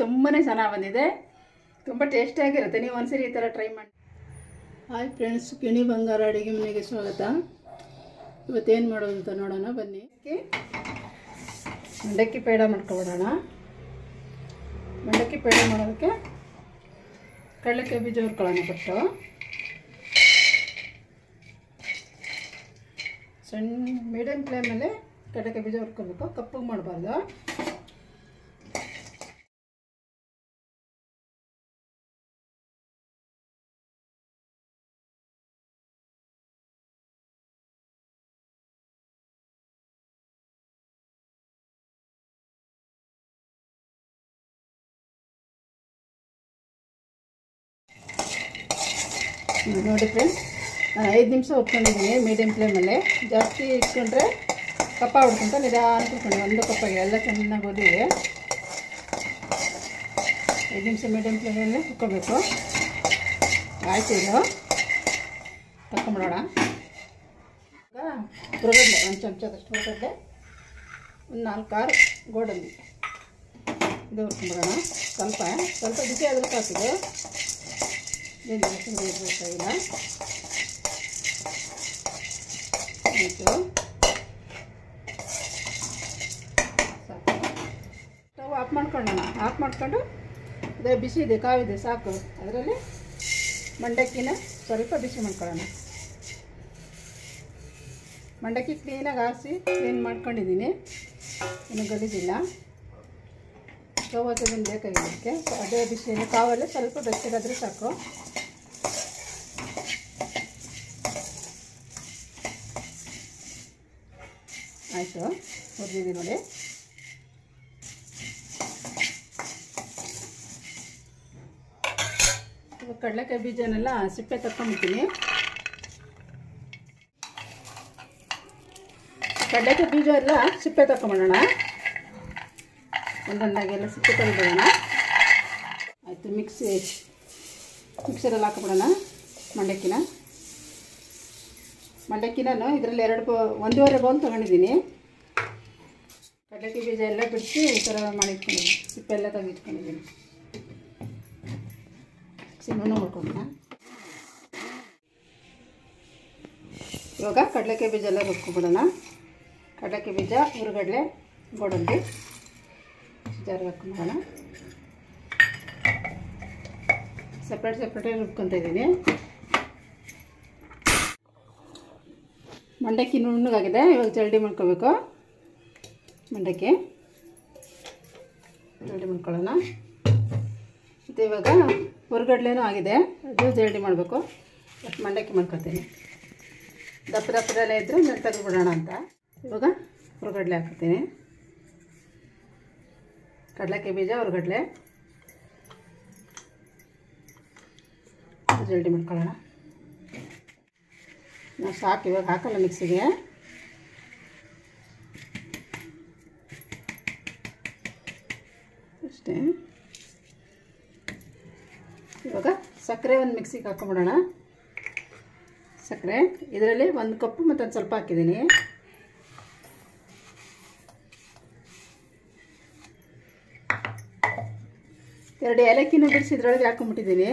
ತುಂಬಾ ಚೆನ್ನಾಗಿ ಬಂದಿದೆ, ತುಂಬ ಟೇಸ್ಟಿಯಾಗಿರುತ್ತೆ. ನೀವು ಒಂದ್ಸರಿ ಈ ಥರ ಟ್ರೈ ಮಾಡಿ. ಹಾಯ್ ಫ್ರೆಂಡ್ಸ್, ಕಿಣಿ ಬಂಗಾರ ಅಡುಗೆ ಮನೆಗೆ ಸ್ವಾಗತ. ಇವತ್ತೇನು ಮಾಡೋದು ಅಂತ ನೋಡೋಣ ಬನ್ನಿ. ಮಂಡಕ್ಕಿ ಪೇಡ ಮಾಡ್ಕೊಬಿಡೋಣ. ಮಂಡಕ್ಕಿ ಪೇಡ ಮಾಡೋದಕ್ಕೆ ಕಡಲೆಕಾಯಿ ಬೀಜ ಹುರ್ಕೊಳ್ಳೋಣ. ಬಿಟ್ಟು ಸಣ್ಣ ಮೀಡಿಯಮ್ ಫ್ಲೇಮಲ್ಲಿ ಕಡಲೆಕಾಯಿ ಬೀಜ ಹುರ್ಕೋಬೇಕು, ಕಪ್ಪಗೆ ಮಾಡಬಾರ್ದು. ನೋಡಿ ಫ್ರೆಂಡ್ಸ್, ನಾನು 5 ನಿಮಿಷ ಉಟ್ಕೊಂಡಿದ್ದೀನಿ ಮೀಡಿಯಮ್ ಫ್ಲೇಮಲ್ಲಿ. ಜಾಸ್ತಿ ಇಟ್ಕೊಂಡ್ರೆ ಕಪ್ಪ ಹುಡ್ಕೊಂತ ನಿಧಾನಕ್ಕೆ ಹುಡ್ಕೊಂಡು ಒಂದು ಕಪ್ಪಾಗಿ ಎಲ್ಲ ಚೆನ್ನಾಗಿ ಓದಿದೆ. 5 ನಿಮಿಷ ಮೀಡಿಯಮ್ ಫ್ಲೇಮಲ್ಲಿ ಹುಡ್ಕೋಬೇಕು. ಆಯ್ತು, ಇದು ತಗೊಂಬಿಡೋಣ. ಈಗ ಹುರಗಡ್ಲೆ ಒಂದು ಚಮಚದಷ್ಟು ಹುರಗಡ್ಲೆ, ಒಂದು 4-6 ಗೋಡಂಬಿ ಇದು ಹುರ್ಕೊಂಬಿಡೋಣ. ಸ್ವಲ್ಪ ಸ್ವಲ್ಪ ಬಿಸಿ ಆದರೂ ಸಾಕಿದೆ, ಏನು ಬೇಕಾಗಿಲ್ಲ. ಆಯಿತು, ಸ್ಟವ್ ಆಫ್ ಮಾಡ್ಕೊಳ್ಳೋಣ. ಆಫ್ ಮಾಡ್ಕೊಂಡು ಅದೇ ಬಿಸಿ ಇದೆ, ಕಾವಿದೆ ಸಾಕು. ಅದರಲ್ಲಿ ಮಂಡಕ್ಕಿನ ಸ್ವಲ್ಪ ಬಿಸಿ ಮಾಡ್ಕೊಳ್ಳೋಣ. ಮಂಡಕ್ಕಿ ಕ್ಲೀನಾಗಿ ಹಾಸಿ ಕ್ಲೀನ್ ಮಾಡ್ಕೊಂಡಿದ್ದೀನಿ, ಏನು ಗಲೀಜಿಲ್ಲ. ಸ್ಟವ್ ಹಚ್ಚೋದನ್ನು ಬೇಕಾಗಿದ್ದಕ್ಕೆ ಅದೇ ಬಿಸಿಯಲ್ಲಿ ಕಾವಲ್ಲೇ ಸ್ವಲ್ಪ ಬೆಚ್ಚಗಾದರೆ ಸಾಕು. ಆಯಿತು, ಹುರಿದಿದೆ ನೋಡಿ. ಇವಾಗ ಕಡಲೆಕಾಯಿ ಬೀಜನೆಲ್ಲ ಸಿಪ್ಪೆ ತಗೊಂಡ್ಬಿಡ್ತೀನಿ. ಕಡಲೆಕಾಯಿ ಬೀಜ ಎಲ್ಲ ಸಿಪ್ಪೆ ತಗೊಂಬಿಡೋಣ. ಒಂದೊಂದಾಗೆಲ್ಲ ಸಿಪ್ಪೆ ತೆಗೆದುಬಿಡೋಣ. ಆಯಿತು, ಮಿಕ್ಸರಲ್ಲಿ ಹಾಕಿಬಿಡೋಣ ಮಂಡಕ್ಕಿ ನಾನು ಇದರಲ್ಲಿ 1.5 ಬೌಲ್ ತೊಗೊಂಡಿದ್ದೀನಿ. ಕಡಲೆಕಾಯಿ ಬೀಜ ಎಲ್ಲ ಬಿಡಿಸಿ ಈ ಥರ ಮಾಡಿಟ್ಕೊಂಡಿದ್ದೀನಿ, ಸಿಪ್ಪೆ ಎಲ್ಲ ತೆಗೆದಿಟ್ಕೊಂಡಿದ್ದೀನಿ. ನುಣ್ಣು ಮಾಡ್ಕೊಳ್ಳೋಣ. ಇವಾಗ ಕಡಲೆಕಾಯಿ ಬೀಜ ಎಲ್ಲ ರುಬ್ಕೊಂಡ್ಬಿಡೋಣ. ಕಡಲೆಕಾಯಿ ಬೀಜ, ಹುರುಗಡ್ಲೆ, ಗೋಡಂಬಿ ಜಾರಿಗೆ ಹಾಕ್ಕೊಂಬಿಡೋಣ. ಸಪ್ರೇಟಾಗಿ ರುಬ್ಕೊತಾ ಇದ್ದೀನಿ. ಮಂಡಕ್ಕಿ ನುಣ್ಣಗಾಗಿದೆ, ಇವಾಗ ಜಲ್ಡಿ ಮಾಡ್ಕೋಬೇಕು. ಮಂಡಕ್ಕಿ ಜಲ್ಡಿ ಮಾಡ್ಕೊಳ್ಳೋಣ. ಮತ್ತು ಇವಾಗ ಹುರುಗಡ್ಲೆನೂ ಆಗಿದೆ, ಅದು ಜಲ್ಡಿ ಮಾಡಬೇಕು. ಅಷ್ಟು ಮಂಡಕ್ಕಿ ಮಾಡ್ಕೊತೀನಿ. ದಪ್ಪದಲ್ಲೇ ಇದ್ದರೆ ಮೇಲೆ ತೆಗೆದುಬಿಡೋಣ ಅಂತ. ಇವಾಗ ಹುರುಗಡ್ಲೆ ಹಾಕ್ತೀನಿ. ಕಡಲೆಕಾಯಿ ಬೀಜ, ಹುರುಗಡ್ಲೆ ಜಲ್ಡಿ ಮಾಡ್ಕೊಳ್ಳೋಣ. ನಾವು ಸಾಕು, ಇವಾಗ ಹಾಕಲ್ಲ ಮಿಕ್ಸಿಗೆ. ಅಷ್ಟೇ. ಇವಾಗ ಸಕ್ಕರೆ ಒಂದು ಮಿಕ್ಸಿಗೆ ಹಾಕೊಂಬಿಡೋಣ. ಸಕ್ಕರೆ ಇದರಲ್ಲಿ 1 ಕಪ್ಪು ಮತ್ತೊಂದು ಸ್ವಲ್ಪ ಹಾಕಿದ್ದೀನಿ. ಎರಡು ಏಲಕ್ಕಿನೂ ಬಿಡಿಸಿ ಇದರೊಳಗೆ ಹಾಕೊಂಡ್ಬಿಟ್ಟಿದ್ದೀನಿ.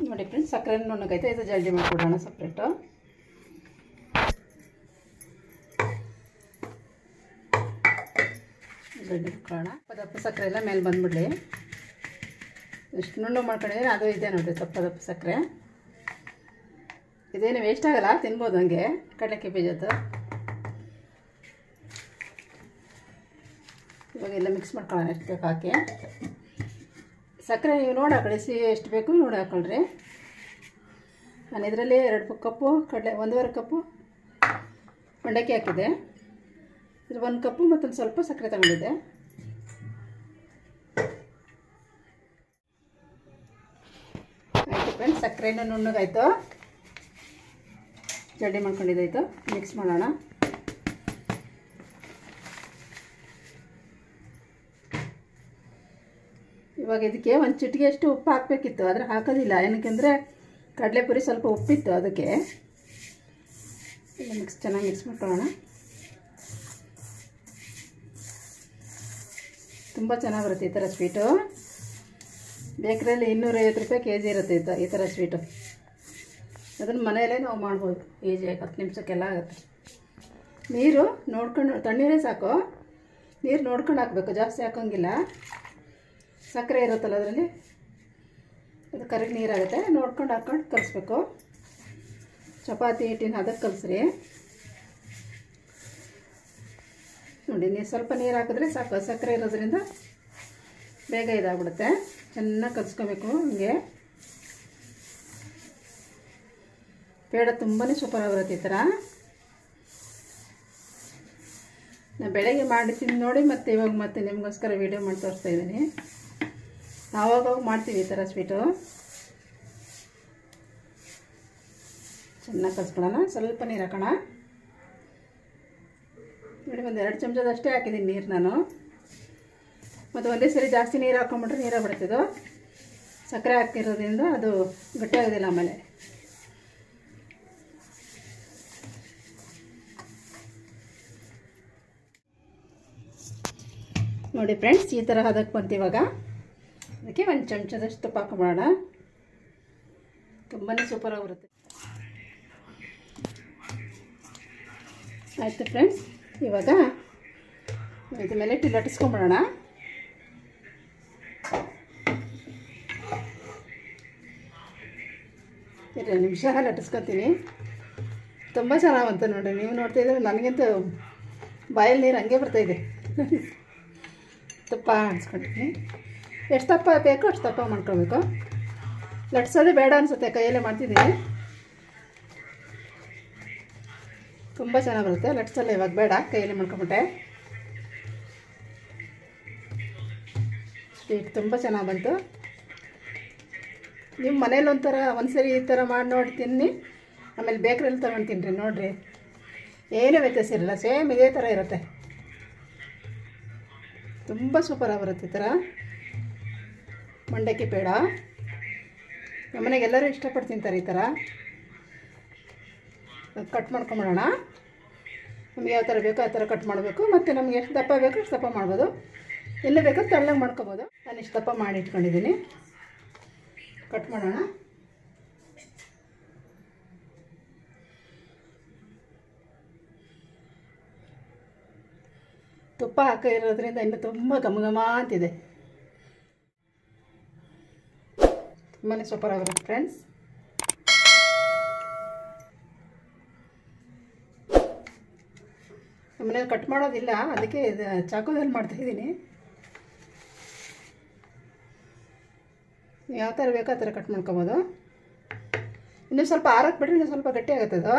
ನೋಡಿ ಫ್ರೆಂಡ್ಸ್, ಸಕ್ಕರೆ ನುಣ್ಣಗೈತೆ. ಇದು ಜಲ್ದಿ ಮಾಡಿಬಿಡೋಣ ಸಪ್ರೇಟು. ಜಲ್ದಿ ಇಟ್ಕೊಳ್ಳೋಣ. ದಪ್ಪ ಸಕ್ಕರೆ ಎಲ್ಲ ಮೇಲೆ ಬಂದುಬಿಡಲಿ. ಎಷ್ಟು ನುಣ್ಣು ಮಾಡ್ಕೊಂಡಿದ್ದೀನಿ ಅದು ಇದೆ ನೋಡಿ, ದಪ್ಪ ಸಕ್ಕರೆ. ಇದೇನು ವೇಸ್ಟ್ ಆಗಲ್ಲ, ತಿನ್ಬೋದು ಹಂಗೆ. ಕಡಲೆಕಾಯಿ ಬೀಜದ್ದು ಇವಾಗೆಲ್ಲ ಮಿಕ್ಸ್ ಮಾಡ್ಕೊಳ್ಳೋಣ. ಎಷ್ಟು ಬೇಕು ಹಾಕಿ. ಸಕ್ಕರೆ ನೀವು ನೋಡಿ ಹಾಕೊಳ್ಳಿ, ಸಿಹಿ ಎಷ್ಟು ಬೇಕು ನೋಡಿ ಹಾಕ್ಕೊಳ್ರಿ. ನಾನು ಇದರಲ್ಲಿ 2 ಕಪ್ಪು 1.5 ಕಪ್ಪು ಮಂಡಕ್ಕಿ ಹಾಕಿದ್ದೆ. ಇದು 1 ಕಪ್ಪು ಮತ್ತೊಂದು ಸ್ವಲ್ಪ ಸಕ್ಕರೆ ತಗೊಂಡಿದ್ದೆ. ಆಯಿತು ಫ್ರೆಂಡ್ಸ್, ಸಕ್ಕರೆನೂ ನುಣ್ಣಗಾಯಿತು, ಜಲ್ಡಿ ಮಾಡ್ಕೊಂಡಿದ್ದಾಯಿತು. ಮಿಕ್ಸ್ ಮಾಡೋಣ. ಇವಾಗ ಇದಕ್ಕೆ ಒಂದು ಚಿಟಿಕೆಯಷ್ಟು ಉಪ್ಪು ಹಾಕಬೇಕಿತ್ತು, ಆದರೆ ಹಾಕೋದಿಲ್ಲ. ಏನಕ್ಕೆಂದರೆ ಕಡಲೆಪುರಿ ಸ್ವಲ್ಪ ಉಪ್ಪಿತ್ತು, ಅದಕ್ಕೆ ಇಲ್ಲಿ ಚೆನ್ನಾಗಿ ಮಿಕ್ಸ್ ಮಾಡ್ಕೊಳ್ಳೋಣ. ತುಂಬ ಚೆನ್ನಾಗಿ ಬರುತ್ತೆ ಈ ಥರ ಸ್ವೀಟು. ಬೇಕ್ರಿಯಲ್ಲಿ 250 ರೂಪಾಯಿ ಕೆಜಿ ಇರುತ್ತೆ ಈ ಥರ ಸ್ವೀಟು. ಅದನ್ನು ಮನೆಯಲ್ಲೇ ನಾವು ಮಾಡ್ಬೋದು ಈಜಿಯಾಗಿ, 10 ನಿಮಿಷಕ್ಕೆಲ್ಲ ಆಗುತ್ತೆ. ನೀರು ನೋಡ್ಕೊಂಡು, ತಣ್ಣೀರೇ ಸಾಕು, ನೀರು ನೋಡ್ಕೊಂಡು ಹಾಕಬೇಕು, ಜಾಸ್ತಿ ಹಾಕೋಂಗಿಲ್ಲ. ಸಕ್ಕರೆ ಇರುತ್ತಲ್ಲ ಅದರಲ್ಲಿ, ಅದು ಕರಗಿ ನೀರಾಗುತ್ತೆ, ನೋಡ್ಕೊಂಡು ಹಾಕ್ಕೊಂಡು ಕಲಿಸ್ಬೇಕು. ಚಪಾತಿ ಹಿಟ್ಟಿನ ಅದಕ್ಕೆ ಕಲಿಸ್ರಿ ನೋಡಿ. ನೀವು ಸ್ವಲ್ಪ ನೀರು ಹಾಕಿದ್ರೆ ಸಾಕು, ಸಕ್ಕರೆ ಇರೋದ್ರಿಂದ ಬೇಗ ಇದಾಗ್ಬಿಡುತ್ತೆ. ಚೆನ್ನಾಗಿ ಕಲಿಸ್ಕೋಬೇಕು. ಹಿಂಗೆ ಪೇಡ ತುಂಬಾ ಸೂಪರಾಗಿ ಬರುತ್ತೆ ಈ ಥರ. ನಾನು ಬೆಳಗ್ಗೆ ಮಾಡಿ ತಿಂದು ನೋಡಿ ಮತ್ತೆ ಇವಾಗ ಮತ್ತೆ ನಿಮಗೋಸ್ಕರ ವೀಡಿಯೋ ಮಾಡಿ ತೋರಿಸ್ತಾ ಇದ್ದೀನಿ. ಆವಾಗವಾಗ ಮಾಡ್ತೀವಿ ಈ ಥರ ಸ್ವೀಟು. ಚೆನ್ನಾಗಿ ಕಲಿಸ್ಕೊಳ್ಳೋಣ. ಸ್ವಲ್ಪ ನೀರು ಹಾಕೋಣ ನೋಡಿ. ಒಂದು 2 ಚಮಚದಷ್ಟೇ ಹಾಕಿದ್ದೀನಿ ನೀರು ನಾನು. ಮತ್ತು ಒಂದೇ ಸರಿ ಜಾಸ್ತಿ ನೀರು ಹಾಕೊಂಬಿಟ್ರೆ ನೀರಾಗ್ಬಿಡ್ತಿದ್ದು. ಸಕ್ಕರೆ ಹಾಕಿರೋದ್ರಿಂದ ಅದು ಗಟ್ಟಿಯಾಗೋದಿಲ್ಲ ಆಮೇಲೆ. ನೋಡಿ ಫ್ರೆಂಡ್ಸ್, ಈ ಥರ ಹದಕ್ಕೆ ಬಂತು ಇವಾಗ. ಅದಕ್ಕೆ 1 ಚಮಚದಷ್ಟು ತುಪ್ಪ ಹಾಕೊಂಬಿಡೋಣ. ತುಂಬಾ ಸೂಪರಾಗಿ ಬರುತ್ತೆ. ಆಯಿತು ಫ್ರೆಂಡ್ಸ್, ಇವಾಗ ಇದ್ರ ಮೇಲೆ ಲಟ್ಟಿಸ್ಕೊಂಬಿಡೋಣ. ಎರಡು ನಿಮಿಷ ಲಟ್ಟಿಸ್ಕೊತೀನಿ. ತುಂಬ ಚೆನ್ನಾಗಿ ಬಂತು ನೋಡಿ. ನೀವು ನೋಡ್ತಾಯಿದ್ರೆ ನನಗಂತೂ ಬಾಯಲ್ಲಿ ನೀರು ಹಂಗೆ ಬರ್ತಾಯಿದೆ. ತುಪ್ಪ ಹಾಕ್ಸ್ಕೊಂಡಿದ್ದೀನಿ. ಎಷ್ಟು ದಪ್ಪ ಬೇಕೋ ಅಷ್ಟು ದಪ್ಪ ಮಾಡ್ಕೊಳ್ಬೇಕು. ಲಟ್ಸೋದೇ ಬೇಡ ಅನಿಸುತ್ತೆ, ಕೈಯಲ್ಲೇ ಮಾಡ್ತಿದ್ದೀನಿ. ತುಂಬ ಚೆನ್ನಾಗಿ ಬರುತ್ತೆ. ಲಟ್ಸಲ್ಲ ಇವಾಗ ಬೇಡ, ಕೈಯಲ್ಲೇ ಮಾಡ್ಕೊಂಬಿಟ್ಟೆ. ಸ್ವೀಟ್ ತುಂಬ ಚೆನ್ನಾಗಿ ಬಂತು. ನಿಮ್ಮ ಮನೇಲಿ ಒಂದ್ಸರಿ ಈ ಥರ ಮಾಡಿ ನೋಡಿ ತಿನ್ನಿ. ಆಮೇಲೆ ಬೇಕ್ರಿಯಲ್ಲಿ ತೊಗೊಂಡು ತಿನ್ನಿರಿ ನೋಡಿರಿ, ಏನೂ ವ್ಯತ್ಯಾಸ ಇರಲ್ಲ, ಸೇಮ್ ಇದೇ ಥರ ಇರುತ್ತೆ. ತುಂಬ ಸೂಪರಾಗಿ ಬರುತ್ತೆ ಈ ಥರ ಮಂಡಕ್ಕಿ ಪೇಡ. ನಮ್ಮನೆಗೆ ಎಲ್ಲರೂ ಇಷ್ಟಪಟ್ಟು ತಿಂತಾರೆ ಈ ಥರ. ಕಟ್ ಮಾಡ್ಕೊಂಬಿಡೋಣ. ನಮ್ಗೆ ಯಾವ ಥರ ಬೇಕೋ ಆ ಥರ ಕಟ್ ಮಾಡಬೇಕು. ಮತ್ತು ನಮ್ಗೆ ಎಷ್ಟು ದಪ್ಪ ಬೇಕೋ ಅಷ್ಟು ದಪ್ಪ ಮಾಡ್ಬೋದು. ಇನ್ನೂ ಬೇಕೋ ತೆಳ್ಳಗೆ ಮಾಡ್ಕೊಬೋದು. ನಾನು ಇಷ್ಟು ದಪ್ಪ ಮಾಡಿ ಇಟ್ಕೊಂಡಿದ್ದೀನಿ. ಕಟ್ ಮಾಡೋಣ. ತುಪ್ಪ ಹಾಕಿರೋದ್ರಿಂದ ಇನ್ನೂ ತುಂಬ ಘಮ ಅಂತಿದೆ. ತುಂಬಾ ಸೂಪರಾಗಿರುತ್ತೆ ಫ್ರೆಂಡ್ಸ್. ನಮ್ಮನೇಲಿ ಕಟ್ ಮಾಡೋದಿಲ್ಲ, ಅದಕ್ಕೆ ಚಾಕುದಲ್ಲಿ ಮಾಡ್ತಾಯಿದ್ದೀನಿ. ಯಾವ ಥರ ಬೇಕೋ ಆ ಥರ ಕಟ್ ಮಾಡ್ಕೊಬೋದು. ಇನ್ನೂ ಸ್ವಲ್ಪ ಆರಕ್ಕೆ ಬಿಟ್ಟರೆ ಇನ್ನೂ ಸ್ವಲ್ಪ ಗಟ್ಟಿ ಆಗುತ್ತೆ ಅದು.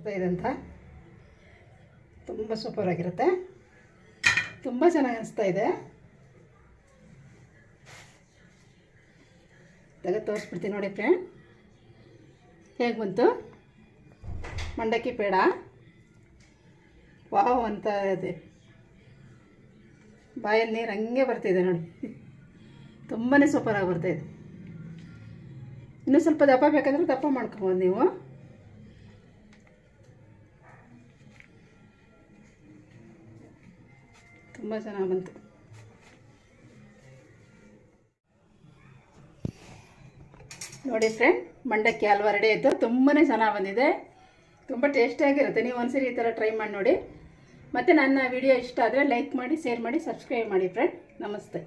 ಬರ್ತಾಯಿದೆ ಅಂತ ತುಂಬ ಸೂಪರಾಗಿರುತ್ತೆ. ತುಂಬ ಚೆನ್ನಾಗಿ ಅನಿಸ್ತಾ ಇದೆ. ತೆಗೆದು ತೋರಿಸ್ಬಿಡ್ತೀನಿ ನೋಡಿ ಫ್ರೆಂಡ್, ಹೇಗೆ ಬಂತು ಮಂಡಕ್ಕಿ ಪೇಡ. ವಾವ್ ಅಂತ ಇದೆ, ಬಾಯಲ್ಲಿ ನೀರು ಹಂಗೆ ಬರ್ತಿದೆ ನೋಡಿ. ತುಂಬಾ ಸೂಪರಾಗಿ ಬರ್ತಾಯಿದೆ. ಇನ್ನೂ ಸ್ವಲ್ಪ ದಪ್ಪ ಬೇಕಾದ್ರೆ ದಪ್ಪ ಮಾಡ್ಕೊಬೋದು ನೀವು. ತುಂಬ ಚೆನ್ನಾಗಿ ಬಂತು. ನೋಡಿ ಫ್ರೆಂಡ್, ಮಂಡಕ್ಕಿ ಹಲ್ವಾ ರೆಡಿ ಆಯಿತು. ತುಂಬಾ ಚೆನ್ನಾಗಿ ಬಂದಿದೆ, ತುಂಬ ಟೇಸ್ಟಿಯಾಗಿರುತ್ತೆ. ನೀವು ಒಂದ್ಸರಿ ಈ ಥರ ಟ್ರೈ ಮಾಡಿ ನೋಡಿ. ಮತ್ತು ನನ್ನ ವಿಡಿಯೋ ಇಷ್ಟ ಆದರೆ ಲೈಕ್ ಮಾಡಿ, ಶೇರ್ ಮಾಡಿ, ಸಬ್ಸ್ಕ್ರೈಬ್ ಮಾಡಿ ಫ್ರೆಂಡ್. ನಮಸ್ತೆ.